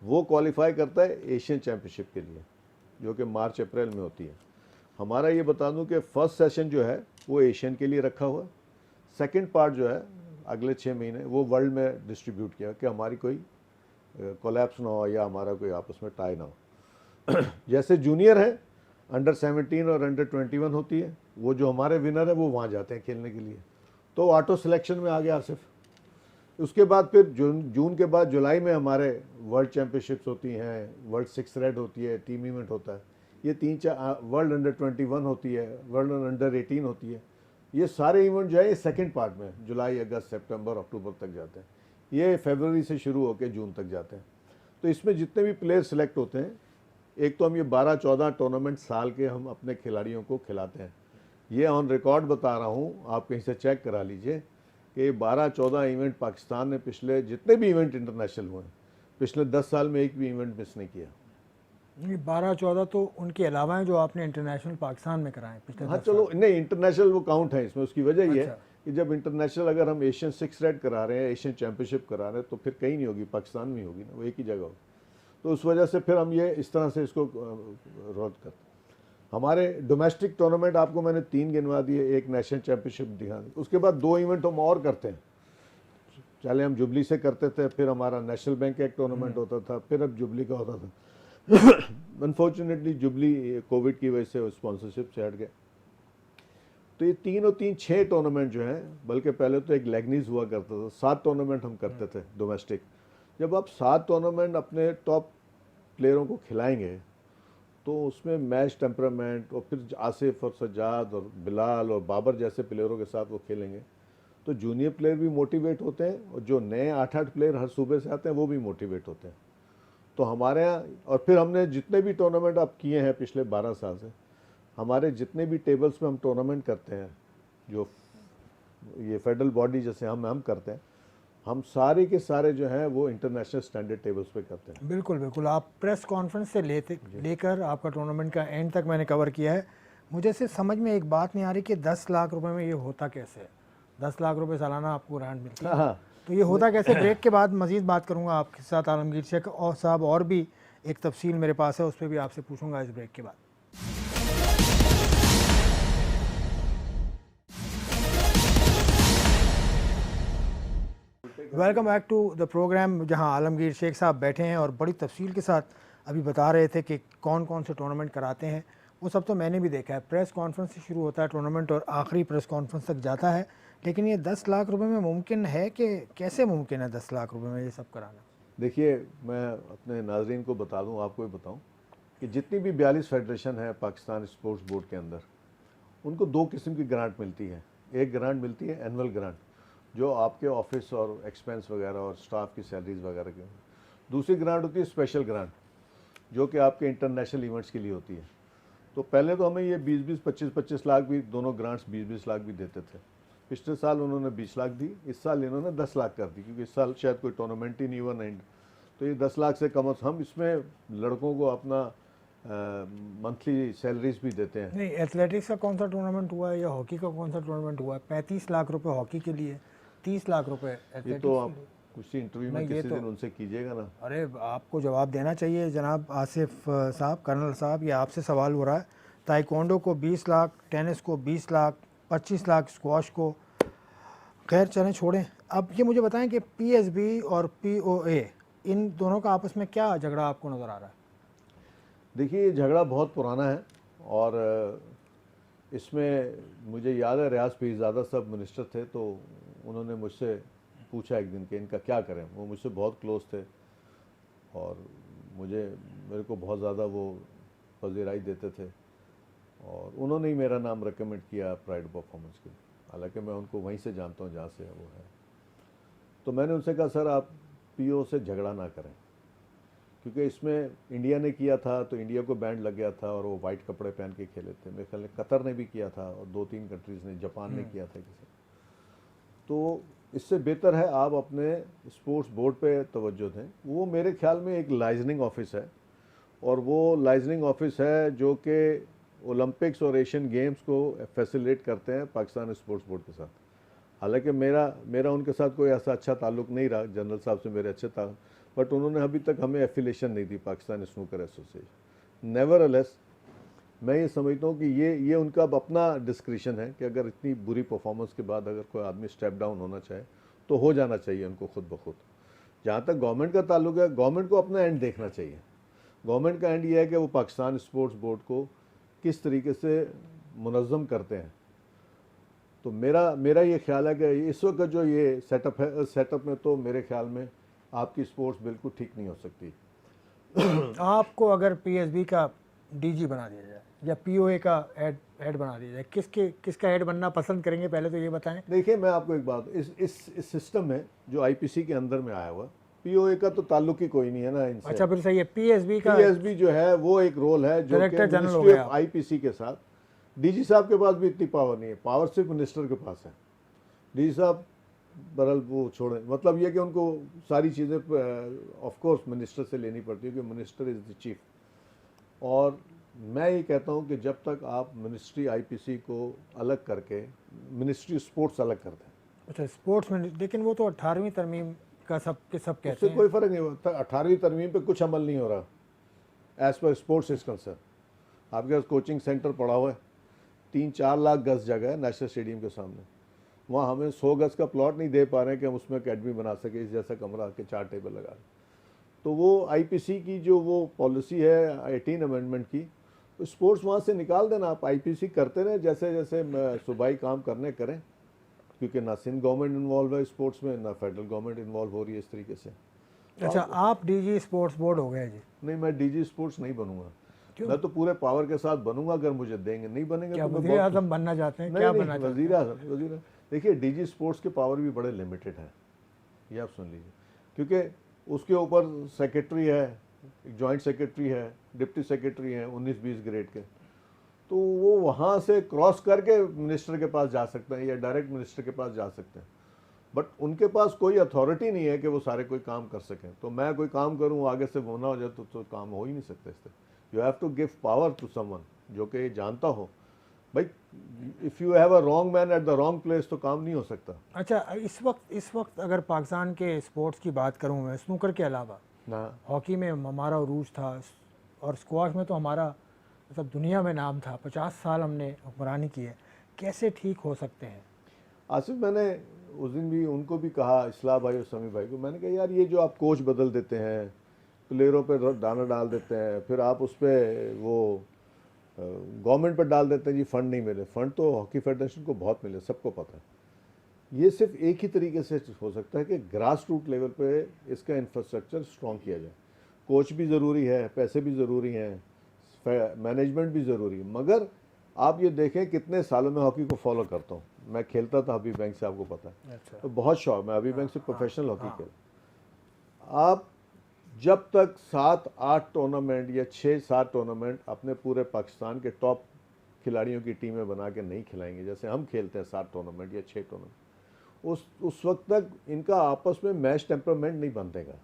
वो क्वालिफाई करता है एशियन चैम्पियनशिप के लिए, जो कि मार्च अप्रैल में होती है। हमारा ये बता दूं कि फर्स्ट सेशन जो है वो एशियन के लिए रखा हुआ है, सेकंड पार्ट जो है अगले 6 महीने वो वर्ल्ड में डिस्ट्रीब्यूट किया कि हमारी कोई कोलैप्स ना हो या हमारा कोई आपस में टाई ना हो। जैसे जूनियर है अंडर 17 और अंडर 21 होती है, वो जो हमारे विनर है वो वहाँ जाते हैं खेलने के लिए, तो ऑटो सिलेक्शन में आ गया आसिफ। उसके बाद फिर जून के बाद जुलाई में हमारे वर्ल्ड चैम्पियनशिप्स होती हैं, वर्ल्ड 6 रेड होती है, टीम इवेंट होता है, ये 3-4 वर्ल्ड अंडर 21 होती है, वर्ल्ड अंडर 18 होती है। ये सारे इवेंट जो है ये सेकंड पार्ट में जुलाई, अगस्त, सितंबर, अक्टूबर तक जाते हैं। ये फरवरी से शुरू होकर जून तक जाते हैं। तो इसमें जितने भी प्लेयर सिलेक्ट होते हैं, एक तो हम ये 12-14 टूर्नामेंट साल के हम अपने खिलाड़ियों को खिलाते हैं। ये ऑन रिकॉर्ड बता रहा हूँ, आप कहीं से चेक करा लीजिए कि 12-14 इवेंट पाकिस्तान ने पिछले जितने भी इवेंट इंटरनेशनल हुए हैं, पिछले 10 साल में एक भी इवेंट मिस नहीं किया। 12-14 तो उनके अलावा हैं जो आपने इंटरनेशनल पाकिस्तान में कराए पिछले हाँ 10 चलो, साल। नहीं इंटरनेशनल वो काउंट है इसमें। उसकी वजह ये अच्छा। है कि जब इंटरनेशनल अगर हम एशियन 6 रेड करा रहे हैं, एशियन चैंपियनशिप करा रहे हैं, तो फिर कहीं नहीं होगी, पाकिस्तान में होगी ना, वो एक ही जगह होगी। तो उस वजह से फिर हम ये इस तरह से इसको रद्द करते हैं। हमारे डोमेस्टिक टूर्नामेंट आपको मैंने 3 गिनवा दिए, एक नेशनल चैंपियनशिप दिखा दी, उसके बाद 2 इवेंट हम और करते हैं। पहले हम जुबली से करते थे, फिर हमारा नेशनल बैंक का एक टूर्नामेंट होता था, फिर अब जुबली का होता था। अनफॉर्चुनेटली जुबली कोविड की वजह से स्पॉन्सरशिप से हट गए। तो ये 3 और 3 6 टूर्नामेंट जो हैं, बल्कि पहले तो एक लेगनीज हुआ करता था, 7 टूर्नामेंट हम करते थे डोमेस्टिक। जब आप 7 टूर्नामेंट अपने टॉप प्लेयरों को खिलाएंगे तो उसमें मैच टेम्परामेंट, और फिर आसिफ और सज्जाद और बिलाल और बाबर जैसे प्लेयरों के साथ वो खेलेंगे, तो जूनियर प्लेयर भी मोटिवेट होते हैं, और जो नए 8-8 प्लेयर हर सूबे से आते हैं वो भी मोटिवेट होते हैं। तो हमारे यहाँ, और फिर हमने जितने भी टूर्नामेंट आप किए हैं पिछले 12 साल से, हमारे जितने भी टेबल्स में हम टूर्नामेंट करते हैं, जो ये फेडरल बॉडी जैसे हम करते हैं, हम सारे के सारे जो हैं वो इंटरनेशनल स्टैंडर्ड टेबल्स पे करते हैं। बिल्कुल बिल्कुल। आप प्रेस कॉन्फ्रेंस से लेकर आपका टूर्नामेंट का एंड तक मैंने कवर किया है। मुझे सिर्फ समझ में एक बात नहीं आ रही कि 10 लाख रुपए में ये होता कैसे है। 10 लाख रुपए सालाना आपको ग्रांट मिलती है, हाँ, तो ये होता कैसे? ब्रेक के बाद मजीद बात करूंगा आपके साथ आलमगीर शेख और साहब, और भी एक तफसील मेरे पास है, उस पर भी आपसे पूछूंगा इस ब्रेक के बाद। Welcome back to the program, जहां आलमगीर शेख साहब बैठे हैं और बड़ी तफसील के साथ अभी बता रहे थे कि कौन कौन से टूर्नामेंट कराते हैं। वो सब तो मैंने भी देखा है। प्रेस कॉन्फ्रेंस से शुरू होता है टूर्नामेंट और आखिरी प्रेस कॉन्फ्रेंस तक जाता है, लेकिन ये 10 लाख रुपए में मुमकिन है कि कैसे मुमकिन है 10 लाख रुपए में ये सब कराना? देखिए, मैं अपने नाजरीन को बता दूं, आपको भी बताऊं कि जितनी भी 42 फेडरेशन है पाकिस्तान स्पोर्ट्स बोर्ड के अंदर, उनको 2 किस्म की ग्रांट मिलती है। एक ग्रांट मिलती है एनुअल ग्रांट, जो आपके ऑफिस और एक्सपेंस वगैरह और स्टाफ की सैलरीज वगैरह की। दूसरी ग्रांट होती है स्पेशल ग्रांट, जो कि आपके इंटरनेशनल इवेंट्स के लिए होती है। तो पहले तो हमें ये 20-20, 25-25 लाख भी, दोनों ग्रांट्स 20-20 लाख भी देते थे। पिछले साल उन्होंने 20 लाख दी, इस साल इन्होंने 10 लाख कर दी, क्योंकि इस साल शायद कोई टूर्नामेंट ही नहीं हुआ नहीं। तो ये 10 लाख से कम हम इसमें लड़कों को अपना मंथली सैलरीज भी देते हैं। नहीं, एथलेटिक्स का कौन सा टूर्नामेंट हुआ है या हॉकी का कौन सा टूर्नामेंट हुआ है? 35 लाख रुपए हॉकी के लिए, 30 लाख रुपए ये एथलेटिक्स तो के आप लिए। किसी इंटरव्यू में नहीं, ये किसी तो- दिन उनसे कीजिएगा ना। अरे आपको जवाब देना चाहिए जनाब आसिफ साहब, कर्नल साहब, ये आपसे सवाल हो रहा है। ताइक्वांडो को 20 लाख, टेनिस को 20 लाख, 25 लाख स्क्वाश को। खैर चलें, छोड़ें। अब ये मुझे बताएं कि पीएसबी और पीओए, इन दोनों का आपस में क्या झगड़ा आपको नज़र आ रहा है? देखिए, ये झगड़ा बहुत पुराना है, और इसमें मुझे याद है रियाज पीरज़ादा साहब मिनिस्टर थे, तो उन्होंने मुझसे पूछा एक दिन कि इनका क्या करें। वो मुझसे बहुत क्लोज थे और मेरे को बहुत ज़्यादा वो पजीराई देते थे, और उन्होंने ही मेरा नाम रिकमेंड किया प्राइड परफॉर्मेंस के लिए। हालांकि मैं उनको वहीं से जानता हूँ जहाँ से वो है। तो मैंने उनसे कहा, सर आप पीओ से झगड़ा ना करें, क्योंकि इसमें इंडिया ने किया था तो इंडिया को बैंड लग गया था, और वो वाइट कपड़े पहन के खेले थे। मेरे ख्याल में कतर ने भी किया था, और 2-3 कंट्रीज़ ने, जापान ने किया था किसी। तो इससे बेहतर है आप अपने स्पोर्ट्स बोर्ड पे तवज्जो दें। वो मेरे ख्याल में एक लाइजनिंग ऑफिस है, और वो लाइजनिंग ऑफिस है जो कि ओलंपिक्स और एशियन गेम्स को फैसिलिटेट करते हैं पाकिस्तान स्पोर्ट्स बोर्ड के साथ। हालांकि मेरा उनके साथ कोई ऐसा अच्छा ताल्लुक़ नहीं रहा, जनरल साहब से मेरे अच्छे ताल्लुक़, बट उन्होंने अभी तक हमें एफिलेशन नहीं दी पाकिस्तान स्नूकर एसोसिएशन। नेवरलेस मैं ये समझता हूँ कि ये उनका अब अपना डिस्क्रिशन है कि अगर इतनी बुरी परफॉर्मेंस के बाद अगर कोई आदमी स्टेप डाउन होना चाहे तो हो जाना चाहिए उनको खुद ब खुद। जहाँ तक गवर्नमेंट का ताल्लुक है, गवर्नमेंट को अपना एंड देखना चाहिए। गवर्नमेंट का एंड ये है कि वो पाकिस्तान स्पोर्ट्स बोर्ड को किस तरीके से मुनज़्ज़म करते हैं। तो मेरा ये ख्याल है कि इस वक्त जो ये सेटअप है, सेटअप में तो मेरे ख्याल में आपकी स्पोर्ट्स बिल्कुल ठीक नहीं हो सकती। आपको अगर पीएसबी का डीजी बना दिया जाए या पीओए का हेड बना दिया जाए, किसका हेड बनना पसंद करेंगे, पहले तो ये बताएं। देखिए मैं आपको एक बात, इस सिस्टम में जो आईपीसी के अंदर में आया हुआ, पीओए का तो ताल्लुक ही कोई नहीं है ना इनसे। अच्छा, फिर सही है। पीएसबी जो है वो एक रोल है जो कि डायरेक्टर जनरल हो मिनिस्ट्री गया। ऑफ आईपीसी के साथ, डीजी साहब के पास भी इतनी पावर नहीं है, पावर सिर्फ मिनिस्टर के पास है। डीजी साहब बहरहाल वो छोड़ें, मतलब ये कि उनको सारी चीज़ें ऑफ कोर्स मिनिस्टर से लेनी पड़ती है क्योंकि मिनिस्टर इज़ द चीफ। और मैं ये कहता हूँ कि जब तक आप मिनिस्ट्री आईपीसी को अलग करके मिनिस्ट्री स्पोर्ट्स अलग कर दें। अच्छा, स्पोर्ट्स में, लेकिन वो तो 18वीं तरमीम का सब कहते उससे हैं। कोई फ़र्क नहीं होता। 18वीं तरमीम पे कुछ अमल नहीं हो रहा as per sports is concern. आपके पास कोचिंग सेंटर पड़ा हुआ है, 3-4 लाख गज जगह है नेशनल स्टेडियम के सामने, वहाँ हमें 100 गज का प्लॉट नहीं दे पा रहे हैं कि हम उसमें अकेडमी बना सके, इस जैसा कमरा के 4 टेबल लगा दें। तो वो आईपीसी की जो वो पॉलिसी है 18 अमेंडमेंट की, तो स्पोर्ट्स वहाँ से निकाल देना। आप आईपीसी करते रहें जैसे जैसे सूबाई काम करें, क्योंकि ना सिंध गवर्नमेंट इन्वॉल्व है स्पोर्ट्स में, ना फेडरल गवर्नमेंट इन्वॉल्व हो रही है इस तरीके से। अच्छा, आप डीजी स्पोर्ट्स बोर्ड हो गए जी? नहीं, मैं डीजी स्पोर्ट्स नहीं बनूंगा। क्यों? मैं तो पूरे पावर के साथ बनूंगा अगर मुझे देंगे, नहीं बनेंगे क्या तो मैं वजीर आजम बनना चाहते हैं? क्या बनना चाहते वजीर आजम। वजीर देखिए, डीजी स्पोर्ट्स के पावर भी बड़े लिमिटेड हैं, ये आप सुन लीजिए, क्योंकि उसके ऊपर सेक्रेटरी है, एक जॉइंट सेक्रेटरी है, डिप्टी सेक्रेटरी हैं 19-20 ग्रेड के, तो वो वहाँ से क्रॉस करके मिनिस्टर के पास जा सकते हैं या डायरेक्ट मिनिस्टर के पास जा सकते हैं, बट उनके पास कोई अथॉरिटी नहीं है कि वो सारे कोई काम कर सकें। तो मैं कोई काम करूँ आगे से वो ना हो जाए तो काम हो ही नहीं सकता इससे। You have to give power to someone जो कि जानता हो। भाई if you have a wrong man at the wrong place तो काम नहीं हो सकता। अच्छा, इस वक्त अगर पाकिस्तान के स्पोर्ट्स की बात करूँ मैं, स्नूकर के अलावा ना हॉकी में हमारा उरूज था और स्क्वाश में तो हमारा मतलब दुनिया में नाम था। 50 साल हमने हुक्मरानी की है, कैसे ठीक हो सकते हैं? आसिफ, मैंने उस दिन भी उनको भी कहा, इस्लाह भाई और समी भाई को, मैंने कहा यार ये जो आप कोच बदल देते हैं, प्लेयरों पे दाना डाल देते हैं, फिर आप उस पर वो गवर्नमेंट पर डाल देते हैं जी फंड नहीं मिले। फंड तो हॉकी फेडरेशन को बहुत मिले, सबको पता है। ये सिर्फ एक ही तरीके से हो सकता है कि ग्रास रूट लेवल पे इसका इंफ्रास्ट्रक्चर स्ट्रॉन्ग किया जाए। कोच भी ज़रूरी है, पैसे भी ज़रूरी हैं, मैनेजमेंट भी ज़रूरी है। मगर आप ये देखें, कितने सालों में हॉकी को फॉलो करता हूँ मैं, खेलता था अभी बैंक से, आपको पता है। अच्छा। तो बहुत शौक, मैं अभी बैंक से प्रोफेशनल हॉकी खेल। आप जब तक 7-8 टूर्नामेंट या 6-7 टूर्नामेंट अपने पूरे पाकिस्तान के टॉप खिलाड़ियों की टीमें बना के नहीं खिलाएंगे, जैसे हम खेलते हैं 7 टूर्नामेंट या 6 टूर्नामेंट, उस वक्त तक इनका आपस में मैच टेम्परामेंट नहीं बनेगा,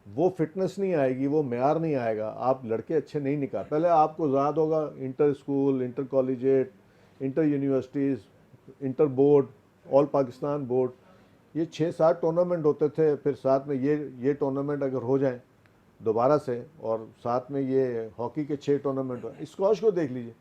वो फिटनेस नहीं आएगी, वो म्यार नहीं आएगा, आप लड़के अच्छे नहीं निकाल। पहले आपको याद होगा inter school, inter collegiate, inter universities, inter board, all Pakistan board, ये 6-7 टूर्नामेंट होते थे। फिर साथ में ये टूर्नामेंट अगर हो जाए दोबारा से, और साथ में ये हॉकी के 6 टूर्नामेंट हो। स्क्वॉश को देख लीजिए,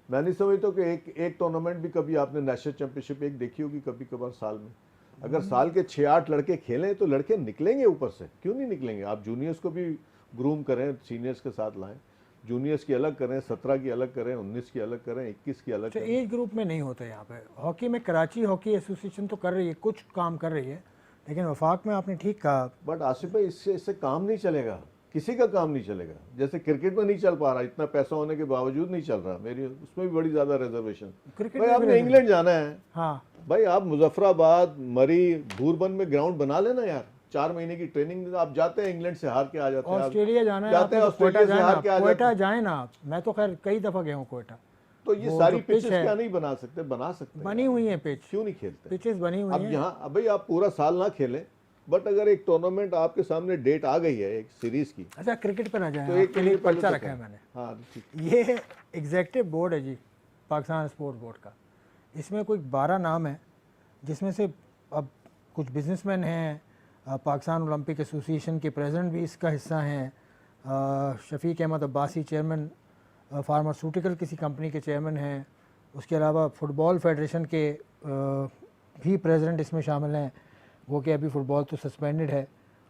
मैं नहीं समझता कि एक टूर्नामेंट भी कभी आपने नेशनल चैंपियनशिप एक देखी होगी कभी कभार साल में। अगर साल के 6-8 लड़के खेलें तो लड़के निकलेंगे ऊपर से, क्यों नहीं निकलेंगे? आप जूनियर्स को भी ग्रूम करें, सीनियर्स के साथ लाएं, जूनियर्स की अलग करें, 17 की अलग करें, 19 की अलग करें, 21 की अलग अच्छा, करें। एज ग्रुप में नहीं होता यहाँ पे हॉकी में। कराची हॉकी एसोसिएशन तो कर रही है, कुछ काम कर रही है, लेकिन वफाक में आपने ठीक कहा। बट आसिफ भाई, इससे काम नहीं चलेगा, किसी का काम नहीं चलेगा। जैसे क्रिकेट में नहीं चल पा रहा, इतना पैसा होने के बावजूद नहीं चल रहा, मेरी उसमें भी बड़ी ज़्यादा रिजर्वेशन। क्रिकेट भाई में भी आपने इंग्लैंड जाना है, हाँ भाई आप मुजफ्फराबाद, मरी, भूरबन में ग्राउंड बना लेना यार, 4 महीने की ट्रेनिंग। आप जाते हैं इंग्लैंड से हार के आ जाते हैं, ऑस्ट्रेलिया जाना है, जाते हैं आपको तो ऑस्ट्रेलिया से जाए हार ना, के आ जाते क्वेटा हैं। जाए ना आप। मैं तो खैर कई दफ़ा गया हूँ क्वेटा। तो ये वो सारी जो पिच पिचेस है, क्या नहीं बना सकते? बना सकते हैं। बनी हुई है पिच, क्यों नहीं खेलते? पिचेस बनी हुई अब हैं। यहाँ अब भाई आप पूरा साल ना खेलें, बट अगर एक टूर्नामेंट आपके सामने डेट आ गई है एक सीरीज की, अच्छा, क्रिकेट पे ना जाए, तो तो एक आपके लिए क्रिकेट पर्चा पहले रखा है तो मैंने। हाँ ठीक। ये एग्जेक्टिव बोर्ड है जी पाकिस्तान स्पोर्ट्स बोर्ड का। इसमें कोई 12 नाम है, जिसमें से अब कुछ बिजनेसमैन हैं, पाकिस्तान ओलंपिक एसोसिएशन के प्रेसिडेंट भी इसका हिस्सा हैं, शफीक अहमद अब्बासी चेयरमैन फार्मास्यूटिकल किसी कंपनी के चेयरमैन हैं, उसके अलावा फुटबॉल फेडरेशन के भी प्रेसिडेंट इसमें शामिल हैं, वो कि अभी फ़ुटबॉल तो सस्पेंडेड है।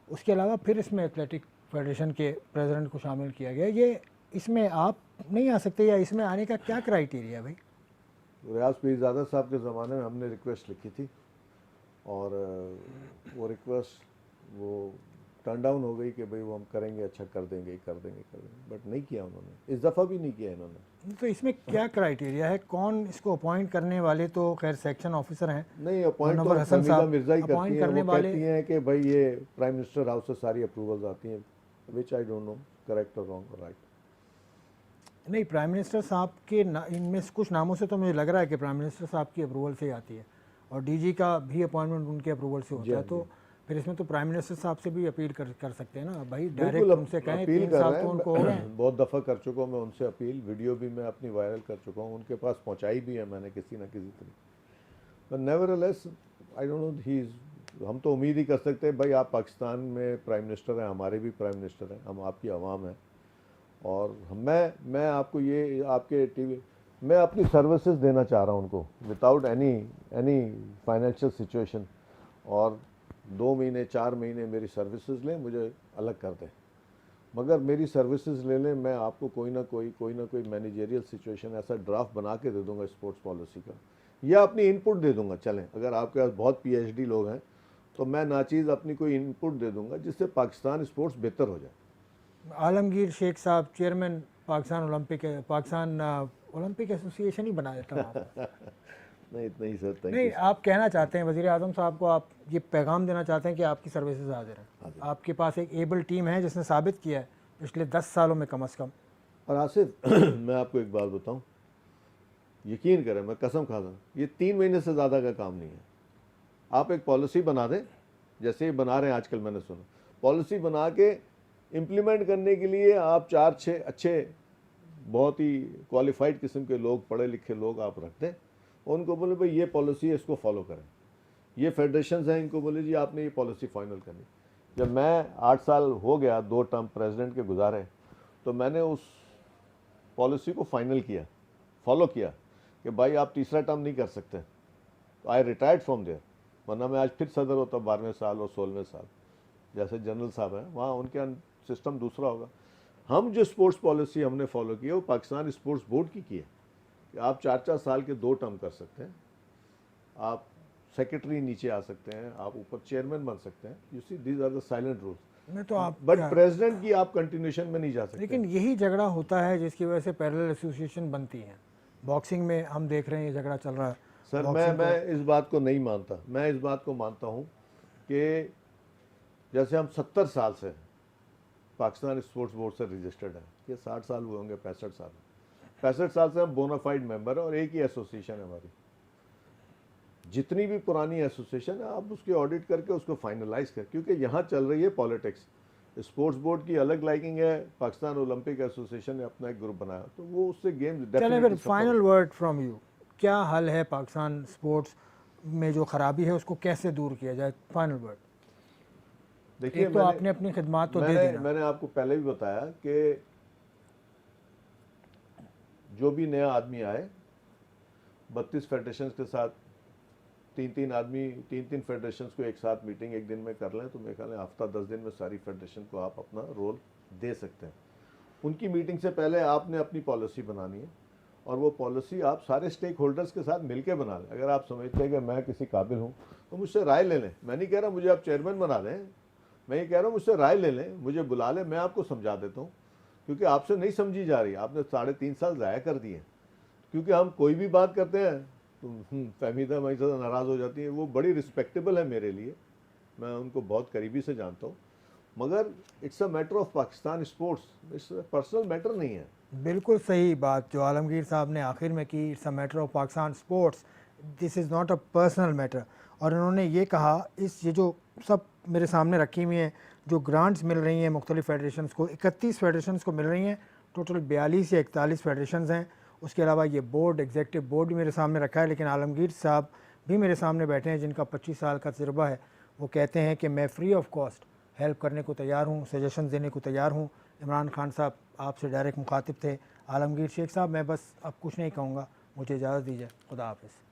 उसके अलावा फिर इसमें एथलेटिक फेडरेशन के प्रेसिडेंट को शामिल किया गया। ये इसमें आप नहीं आ सकते, या इसमें आने का क्या क्राइटेरिया है भाई? रियाज पीरजादा साहब के ज़माने में हमने रिक्वेस्ट लिखी थी और वो रिक्वेस्ट वो टर्न डाउन हो गई कि भाई वो हम करेंगे, अच्छा कर देंगे, बट नहीं किया उन्होंने, इस दफ़ा भी नहीं किया इन्होंने। तो इसमें क्या क्राइटेरिया है? कौन इसको अपॉइंट करने वाले? तो खैर सेक्शन ऑफिसर हैं, नहीं, अपॉइंट मुनव्वर तो हसन हमीदा साहब मिर्जा ही करती अपॉइंट हैं। करने वो वाले कहती हैं कि भाई ये प्राइम मिनिस्टर हाउस से सारी अप्रूवल्स आती हैं, विच आई डोंट नो करेक्ट और रॉन्ग और राइट। नहीं, प्राइम मिनिस्टर साहब के इनमें से कुछ नामों से तो मुझे लग रहा है कि प्राइम मिनिस्टर साहब की अप्रूवल से ही आती है, और डीजी का भी अपॉइंटमेंट उनके अप्रूवल से होता है। तो फिर इसमें तो प्राइम मिनिस्टर साहब से भी अपील कर सकते हैं ना भाई, डायरेक्ट उनसे कहें। अपील 3 कर साल रहे तो उनको हो गए। बहुत दफ़ा कर चुका हूँ मैं उनसे अपील, वीडियो भी मैं अपनी वायरल कर चुका हूँ, उनके पास पहुँचाई भी है मैंने किसी न किसी तरीके। But nevertheless I don't know he is, हम तो उम्मीद ही कर सकते हैं भाई आप पाकिस्तान में प्राइम मिनिस्टर हैं, हमारे भी प्राइम मिनिस्टर हैं, हम आपकी आवाम हैं, और मैं आपको ये आपके टीवी मैं अपनी सर्विसेज देना चाह रहा हूँ उनको विदाउट एनी फाइनेंशियल सिचुएशन, और 2 महीने 4 महीने मेरी सर्विसेज लें, मुझे अलग कर दें, मगर मेरी सर्विसेज ले लें, मैं आपको कोई ना कोई मैनेजरियल सिचुएशन ऐसा ड्राफ्ट बना के दे दूंगा स्पोर्ट्स पॉलिसी का, या अपनी इनपुट दे दूंगा। चलें, अगर आपके पास बहुत PhD लोग हैं तो मैं नाचीज़ अपनी कोई इनपुट दे दूंगा जिससे पाकिस्तान स्पोर्ट्स बेहतर हो जाए। आलमगीर शेख साहब चेयरमैन पाकिस्तान ओलंपिक एसोसिएशन ही बना देता हूँ। नहीं, इतना ही सर, थैंक नहीं, यू। आप कहना चाहते हैं वज़ीर आज़म साहब को, आप ये पैगाम देना चाहते हैं कि आपकी सर्विसेज हाजिर हैं, आपके पास एक एबल टीम है जिसने साबित किया है पिछले 10 सालों में कम से कम। और आसिफ मैं आपको एक बात बताऊं, यकीन करें, मैं कसम खाता हूं, ये 3 महीने से ज़्यादा का काम नहीं है। आप एक पॉलिसी बना दें, जैसे ही बना रहे हैं आजकल, मैंने सुना पॉलिसी बना के इम्प्लीमेंट करने के लिए आप 4-6 अच्छे बहुत ही क्वालिफाइड किस्म के लोग, पढ़े लिखे लोग आप रख दें, उनको बोले भाई ये पॉलिसी है, इसको फॉलो करें। ये फेडरेशंस हैं, इनको बोले जी आपने ये पॉलिसी फाइनल करनी। जब मैं 8 साल हो गया 2 टर्म प्रेसिडेंट के गुजारे, तो मैंने उस पॉलिसी को फाइनल किया, फॉलो किया कि भाई आप तीसरा टर्म नहीं कर सकते। तो आई रिटायर्ड फ्रॉम देयर, वरना मैं आज फिर सदर होता 12वें साल और 16वें साल, जैसे जनरल साहब हैं वहाँ उनके सिस्टम दूसरा होगा। हम जो स्पोर्ट्स पॉलिसी हमने फॉलो की है वो पाकिस्तान स्पोर्ट्स बोर्ड की है कि आप 4-4 साल के 2 टर्म कर सकते हैं, आप सेक्रेटरी नीचे आ सकते हैं, आप ऊपर चेयरमैन बन सकते हैं। You see these are the silent rules. मैं तो आप बट प्रेसिडेंट की आप कंटिन्यूशन में नहीं जा सकते। लेकिन यही झगड़ा होता है जिसकी वजह से पैरेलल एसोसिएशन बनती है। बॉक्सिंग में हम देख रहे हैं ये झगड़ा चल रहा है। सर मैं इस बात को नहीं मानता। मैं इस बात को मानता हूँ कि जैसे हम 70 साल से पाकिस्तान स्पोर्ट्स बोर्ड से रजिस्टर्ड है, ये 60 साल हुए होंगे, 65 साल से हम बोनाफाइड मेंबर हैं और एक ही एसोसिएशन है हमारी। जितनी भी पुरानी एसोसिएशन है आप उसकी ऑडिट करके उसको फाइनलाइज कर, क्योंकि यहाँ चल रही है पॉलिटिक्स। स्पोर्ट्स बोर्ड की अलग लाइकिंग है, पाकिस्तान ओलंपिक एसोसिएशन ने अपना एक ग्रुप बनाया, तो वो उससे गेम्स। चलिए फिर फाइनल वर्ड फ्रॉम यू, क्या हल है पाकिस्तान स्पोर्ट्स में जो खराबी है उसको कैसे दूर किया जाए? Final word. देखिए, तो आपने अपनी खिदमत तो दे दी। मैंने आपको पहले भी बताया कि जो भी नया आदमी आए 32 फेडरेशन के साथ 3-3 आदमी 3-3 फेडरेशन को एक साथ मीटिंग एक दिन में कर लें तो मेरे ख्याल है हफ्ता 10 दिन में सारी फेडरेशन को आप अपना रोल दे सकते हैं। उनकी मीटिंग से पहले आपने अपनी पॉलिसी बनानी है और वो पॉलिसी आप सारे स्टेक होल्डर्स के साथ मिलकर बना लें। अगर आप समझते हैं कि मैं किसी काबिल हूँ तो मुझसे राय ले लें। मैं नहीं कह रहा मुझे आप चेयरमैन बना दें, मैं ये कह रहा हूँ मुझसे राय ले लें, मुझे बुला लें, मैं आपको समझा देता हूँ, क्योंकि आपसे नहीं समझी जा रही। आपने 3.5 साल ज़ाया कर दिए, क्योंकि हम कोई भी बात करते हैं तो फहमीदा मेरे साथ नाराज़ हो जाती है। वो बड़ी रिस्पेक्टेबल है मेरे लिए, मैं उनको बहुत करीबी से जानता हूँ, मगर it's a matter of Pakistan sports, it's personal matter नहीं है। बिल्कुल सही बात जो आलमगीर साहब ने आखिर में की, it's a matter of Pakistan sports, this is not a personal matter. और इन्होंने ये कहा, ये जो सब मेरे सामने रखी हुई हैं जो ग्रांट्स मिल रही हैं मुख्तलिफ फेडरेशंस को, 31 फेडरेशंस को मिल रही हैं, टोटल 42 या 41 फेडरेशंस हैं। उसके अलावा ये बोर्ड, एग्जीक्यूटिव बोर्ड भी मेरे सामने रखा है। लेकिन आलमगीर साहब भी मेरे सामने बैठे हैं जिनका 25 साल का तजुर्बा है। वो कहते हैं कि मैं फ्री ऑफ कॉस्ट हेल्प करने को तैयार हूँ, सजेशन देने को तैयार हूँ। इमरान खान साहब आपसे डायरेक्ट मुखातिब थे। आलमगीर शेख साहब, मैं बस अब कुछ नहीं कहूँगा, मुझे इजाज़त दीजिए। खुदा हाफिज़।